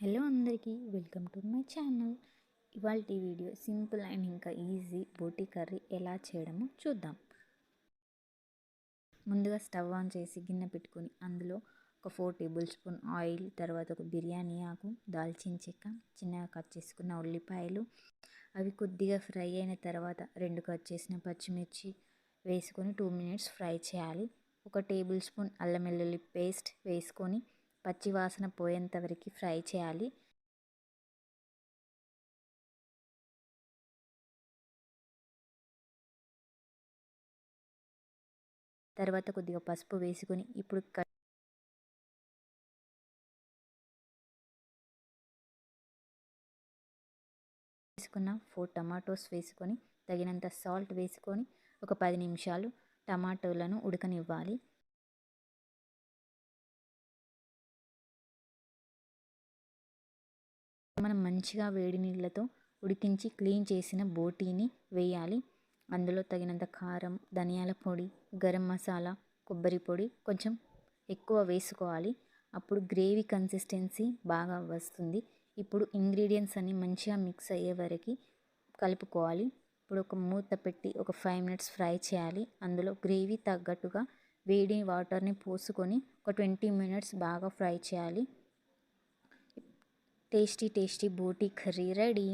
Hello అందరికీ welcome to my channel. ఇవాల్టి video simple and ఇంకా ఈజీ బోటీ కర్రీ ఎలా చేయడమో చూద్దాం. ముందుగా స్టవ్ ఆన్ చేసి గిన్నె పెట్టుకొని అందులో ఒక 4 టేబుల్ స్పూన్ ఆయిల్, తర్వాత ఒక బిర్యానీ ఆకు, దాల్చిన చెక్క, చిన్నగా కట్ చేసుకున్న ఉల్లిపాయలు, అవి కొద్దిగా ఫ్రై అయిన తర్వాత 2 కట్ చేసిన పచ్చిమిర్చి వేసుకొని 2 మినిట్స్ ఫ్రై చేయాలి. ఒక టేబుల్ స్పూన్ అల్లం వెల్లుల్లి పేస్ట్ వేసుకొని పచ్చి వాసన పోయేంత వరకు ఫ్రై చేయాలి. తర్వాత కొద్దిగా పసుపు వేసుకొని ఇప్పుడు వేసుకున్న 4 టమాటోస్ వేసుకొని తగినంత సాల్ట్ వేసుకొని ఒక 10 నిమిషాలు టమాటోలను ఉడకనివ్వాలి. మనం మంచిగా వేడి నీళ్ళతో ఉడికించి క్లీన్ చేసిన బోటీని వేయాలి. అందులో తగినంత కారం, ధనియాల పొడి, గరం మసాలా, కొబ్బరి పొడి కొంచెం ఎక్కువ వేసుకోవాలి. అప్పుడు గ్రేవీ కన్సిస్టెన్సీ బాగా వస్తుంది. ఇప్పుడు ఇంగ్రీడియంట్స్ అన్ని మంచిగా మిక్స్ అయ్యే వరకు కలుపుకోవాలి. ఇప్పుడు ఒక మూత పెట్టి ఒక 5 మినిట్స్ ఫ్రై చేయాలి. అందులో గ్రేవీ తగ్గట్టుగా వేడి వాటర్ని పోసుకొని ఒక 20 మినిట్స్ బాగా ఫ్రై చేయాలి. టేస్టీ బోటీ కర్రీ రెడీ.